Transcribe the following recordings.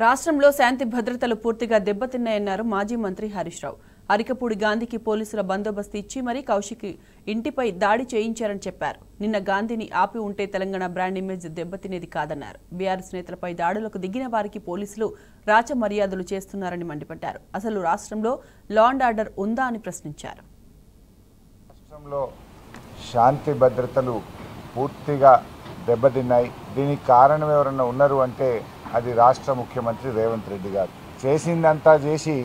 రాష్ట్రంలో శాంతి భద్రతలు పూర్తిగా దెబ్బతిన్నాయన్నారు మాజీ మంత్రి హరీష్ రావు. అరికపూడి గాంధీకి పోలీసుల బందోబస్తు ఇచ్చి మరీ కౌశిక్ ఇంటిపై దాడి చేయించారని చెప్పారు. నిన్న గాంధీని ఆపి ఉంటే తెలంగాణ బ్రాండ్ ఇమేజ్ దెబ్బతినేది కాదన్నారు. బీఆర్ఎస్ నేతలపై దాడులకు దిగిన వారికి పోలీసులు రాచ మర్యాదలు చేస్తున్నారని మండిపడ్డారు. అసలు రాష్ట్రంలో లా అండ్ ఆర్డర్ ఉందా అని ప్రశ్నించారు. రాష్ట్రంలో శాంతి భద్రతలు పూర్తిగా దెబ్బతిన్నాయి. దీనికి కారణం ఎవరన్నా ఉన్నారు అంటే అది రాష్ట్ర ముఖ్యమంత్రి రేవంత్ రెడ్డి గారు. చేసిందంతా చేసి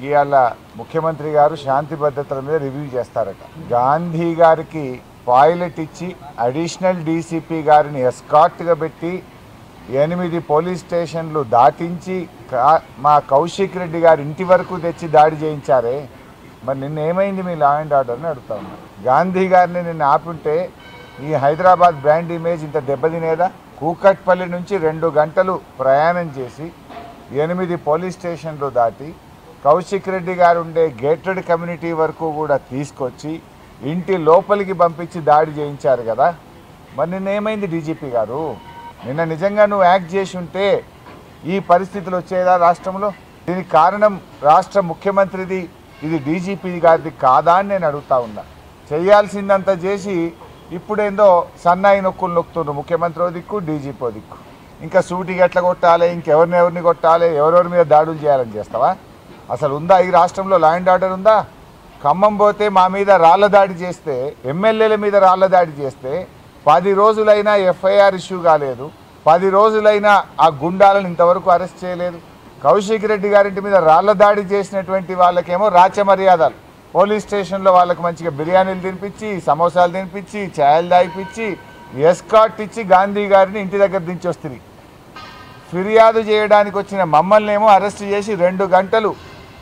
ఇవాళ ముఖ్యమంత్రి గారు శాంతి భద్రతల మీద రివ్యూ చేస్తారట. గాంధీ గారికి పాయిలెట్ ఇచ్చి అడిషనల్ డీసీపీ గారిని ఎస్కార్ట్గా పెట్టి 8 పోలీస్ స్టేషన్లు దాటించి మా కౌశిక్ రెడ్డి గారి ఇంటి వరకు తెచ్చి దాడి చేయించారే. మరి నిన్న ఏమైంది మీ లా అండ్ ఆర్డర్ని అడుగుతా ఉన్నా. గాంధీ గారిని నిన్న ఆపుంటే ఈ హైదరాబాద్ బ్రాండ్ ఇమేజ్ ఇంత దెబ్బతినేదా? కూకట్పల్లి నుంచి 2 గంటలు ప్రయాణం చేసి 8 పోలీస్ స్టేషన్లు దాటి కౌశిక్ రెడ్డి గారు ఉండే గేటెడ్ కమ్యూనిటీ వరకు కూడా తీసుకొచ్చి ఇంటి లోపలికి పంపించి దాడి చేయించారు కదా. మరి నిన్న ఏమైంది డీజీపీ గారు? నిన్న నిజంగా నువ్వు యాక్ట్ చేసి ఉంటే ఈ పరిస్థితులు వచ్చేదా రాష్ట్రంలో? దీనికి కారణం రాష్ట్ర ముఖ్యమంత్రిది, ఇది డీజీపీ గారిది కాదా అని నేను అడుగుతా ఉన్నా. చేయాల్సిందంతా చేసి ఇప్పుడేందో సన్నాయి నొక్కులు నొక్కుతున్నారు. ముఖ్యమంత్రి దిక్కు, డీజీపీ దిక్కు. ఇంకా సూటికి ఎట్లా కొట్టాలి, ఇంకెవరిని కొట్టాలి, ఎవరెవరి మీద దాడులు చేయాలని చేస్తావా? అసలు ఉందా ఈ రాష్ట్రంలో లా అండ్ ఆర్డర్ ఉందా? ఖమ్మం పోతే మా మీద రాళ్ల దాడి చేస్తే, ఎమ్మెల్యేల మీద రాళ్ల దాడి చేస్తే 10 రోజులైనా ఎఫ్ఐఆర్ ఇష్యూ కాలేదు. 10 రోజులైనా ఆ గుండాలను ఇంతవరకు అరెస్ట్ చేయలేదు. కౌశిక్ రెడ్డి గారింటి మీద రాళ్ల దాడి చేసినటువంటి వాళ్ళకేమో రాచ మర్యాదలు. పోలీస్ స్టేషన్లో వాళ్ళకి మంచిగా బిర్యానీలు తినిపించి, సమోసాలు తినిపించి, ఛాయలు దాయిపించి, ఎస్కాట్ ఇచ్చి గాంధీ గారిని ఇంటి దగ్గర దించి వస్తుంది. ఫిర్యాదు చేయడానికి వచ్చిన మమ్మల్ని ఏమో అరెస్ట్ చేసి 2 గంటలు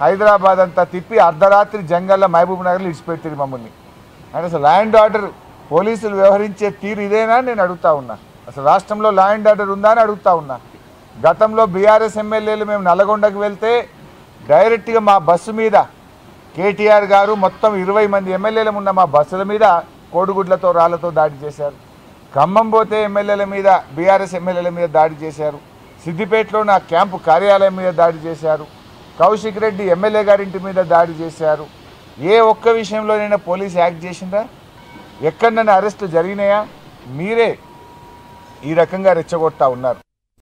హైదరాబాద్ అంతా తిప్పి అర్ధరాత్రి జంగల్లో మహబూబ్ నగర్లో ఇడిచిపెట్టింది మమ్మల్ని. అంటే అసలు లా అండ్ ఆర్డర్ పోలీసులు వ్యవహరించే తీరు ఇదేనా నేను అడుగుతా ఉన్నా. అసలు రాష్ట్రంలో లా అండ్ ఆర్డర్ ఉందా అని అడుగుతా ఉన్నా. గతంలో బీఆర్ఎస్ ఎమ్మెల్యేలు మేము నల్గొండకు వెళ్తే డైరెక్ట్గా మా బస్సు మీద కేటీఆర్ గారు మొత్తం 20 మంది ఎమ్మెల్యేలు ఉన్న మా బస్సుల మీద కోడిగుడ్లతో రాళ్లతో దాడి చేశారు. ఖమ్మం పోతే ఎమ్మెల్యేల మీద, బీఆర్ఎస్ ఎమ్మెల్యేల మీద దాడి చేశారు. సిద్దిపేటలో నా క్యాంపు కార్యాలయం మీద దాడి చేశారు. కౌశిక్ రెడ్డి ఎమ్మెల్యే గారింటి మీద దాడి చేశారు. ఏ ఒక్క విషయంలోనైనా పోలీసు యాక్ట్ చేసిందా? ఎక్కడైనా అరెస్టులు జరిగినాయా? మీరే ఈ రకంగా రెచ్చగొడతా ఉన్నారు.